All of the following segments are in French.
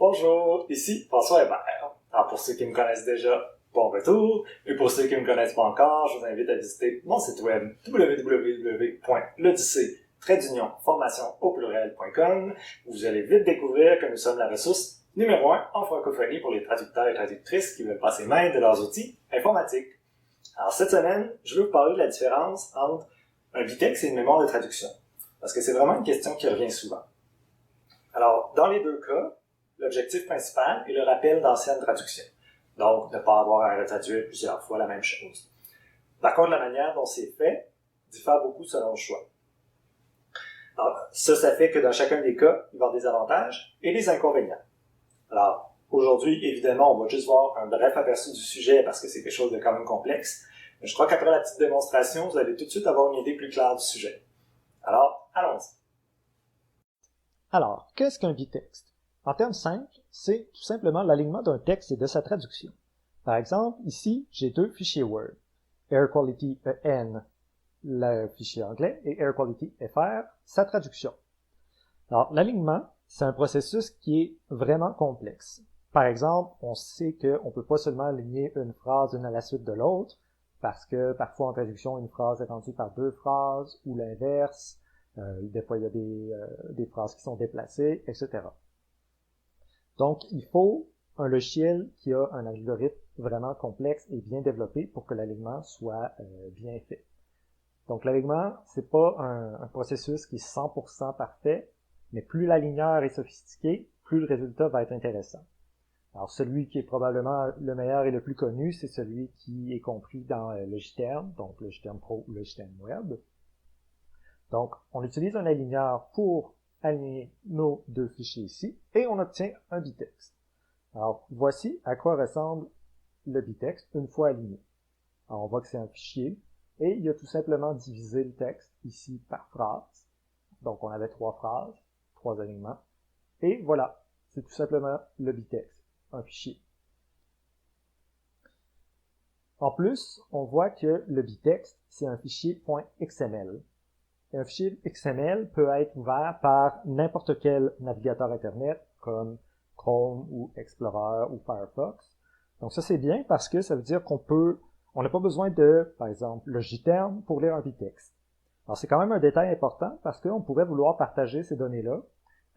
Bonjour, ici François Hébert. Alors pour ceux qui me connaissent déjà, bon retour, et pour ceux qui ne me connaissent pas encore, je vous invite à visiter mon site web www.l'odyssée-formation-au-pluriel.com où vous allez vite découvrir que nous sommes la ressource numéro 1 en francophonie pour les traducteurs et traductrices qui veulent passer main de leurs outils informatiques. Alors cette semaine, je veux vous parler de la différence entre un bitexte et une mémoire de traduction, parce que c'est vraiment une question qui revient souvent. Alors, dans les deux cas, l'objectif principal est le rappel d'anciennes traductions. Donc, ne pas avoir à retraduire plusieurs fois la même chose. Par contre, la manière dont c'est fait diffère beaucoup selon le choix. Alors, ça fait que dans chacun des cas, il va y avoir des avantages et des inconvénients. Alors, aujourd'hui, évidemment, on va juste voir un bref aperçu du sujet parce que c'est quelque chose de quand même complexe. Mais je crois qu'après la petite démonstration, vous allez tout de suite avoir une idée plus claire du sujet. Alors, allons-y. Alors, qu'est-ce qu'un bitexte? En termes simples, c'est tout simplement l'alignement d'un texte et de sa traduction. Par exemple, ici, j'ai deux fichiers Word. Air Quality EN, le fichier anglais, et Air Quality FR, sa traduction. Alors, l'alignement, c'est un processus qui est vraiment complexe. Par exemple, on sait qu'on ne peut pas seulement aligner une phrase une à la suite de l'autre, parce que parfois en traduction, une phrase est rendue par deux phrases, ou l'inverse. Des fois, il y a des phrases qui sont déplacées, etc. Donc, il faut un logiciel qui a un algorithme vraiment complexe et bien développé pour que l'alignement soit bien fait. Donc, l'alignement, c'est pas un processus qui est 100% parfait, mais plus l'aligneur est sophistiqué, plus le résultat va être intéressant. Alors, celui qui est probablement le meilleur et le plus connu, c'est celui qui est compris dans Logiterm, donc Logiterm Pro ou Logiterm Web. Donc, on utilise un aligneur pour aligner nos deux fichiers ici, et on obtient un bitexte. Alors, voici à quoi ressemble le bitexte une fois aligné. Alors, on voit que c'est un fichier, et il a tout simplement divisé le texte ici par phrase. Donc, on avait trois phrases, trois alignements, et voilà, c'est tout simplement le bitexte, un fichier. En plus, on voit que le bitexte, c'est un fichier .xml. Et un fichier XML peut être ouvert par n'importe quel navigateur Internet, comme Chrome ou Explorer ou Firefox. Donc ça, c'est bien parce que ça veut dire on n'a pas besoin de, par exemple, Logiterm pour lire un bitexte. Alors c'est quand même un détail important parce qu'on pourrait vouloir partager ces données-là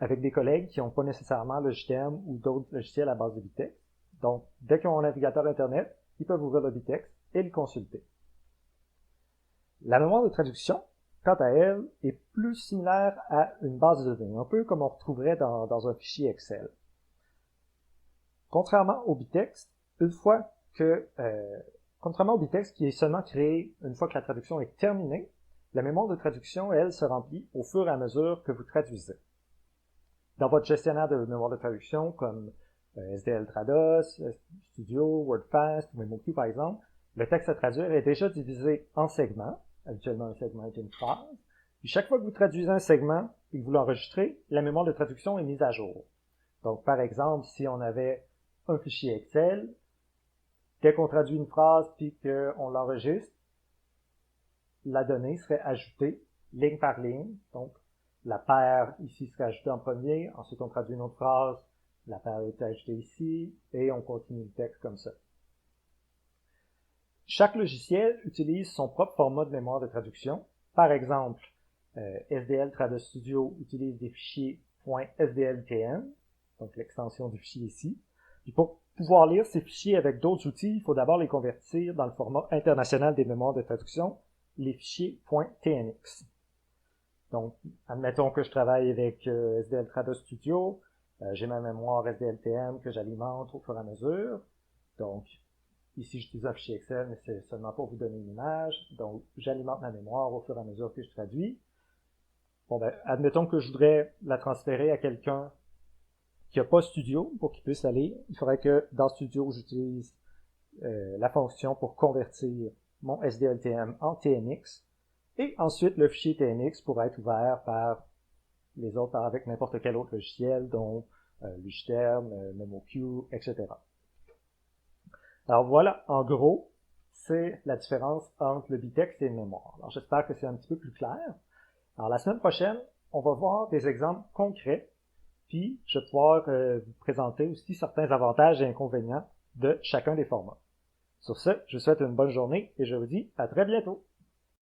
avec des collègues qui n'ont pas nécessairement Logiterm ou d'autres logiciels à base de bitexte. Donc, dès qu'ils ont un navigateur Internet, ils peuvent ouvrir le bitexte et le consulter. La mémoire de traduction, quant à elle, est plus similaire à une base de données, un peu comme on retrouverait dans un fichier Excel. Contrairement au bitexte, contrairement au bitexte qui est seulement créé une fois que la traduction est terminée, la mémoire de traduction, elle, se remplit au fur et à mesure que vous traduisez. Dans votre gestionnaire de mémoire de traduction, comme SDL Trados, Studio, WordFast ou MemoQ par exemple, le texte à traduire est déjà divisé en segments. Habituellement, un segment est une phrase. Puis chaque fois que vous traduisez un segment et que vous l'enregistrez, la mémoire de traduction est mise à jour. Donc, par exemple, si on avait un fichier Excel, dès qu'on traduit une phrase puis qu'on l'enregistre, la donnée serait ajoutée ligne par ligne. Donc, la paire ici serait ajoutée en premier. Ensuite, on traduit une autre phrase. La paire est ajoutée ici. Et on continue le texte comme ça. Chaque logiciel utilise son propre format de mémoire de traduction. Par exemple, SDL Trados Studio utilise des fichiers .sdltm, donc l'extension du fichier ici. Puis pour pouvoir lire ces fichiers avec d'autres outils, il faut d'abord les convertir dans le format international des mémoires de traduction, les fichiers .tnx. Donc, admettons que je travaille avec SDL Trados Studio, j'ai ma mémoire SDLTM que j'alimente au fur et à mesure. Donc, ici, j'utilise un fichier Excel, mais c'est seulement pour vous donner une image. Donc, j'alimente ma mémoire au fur et à mesure que je traduis. Bon, ben, admettons que je voudrais la transférer à quelqu'un qui n'a pas Studio pour qu'il puisse la lire. Il faudrait que dans Studio, j'utilise la fonction pour convertir mon SDLTM en TNX. Et ensuite, le fichier TNX pourra être ouvert par les autres, avec n'importe quel autre logiciel, dont Logiterm, MemoQ, etc. Alors voilà, en gros, c'est la différence entre le bitexte et le mémoire. Alors j'espère que c'est un petit peu plus clair. Alors la semaine prochaine, on va voir des exemples concrets puis je vais pouvoir vous présenter aussi certains avantages et inconvénients de chacun des formats. Sur ce, je vous souhaite une bonne journée et je vous dis à très bientôt!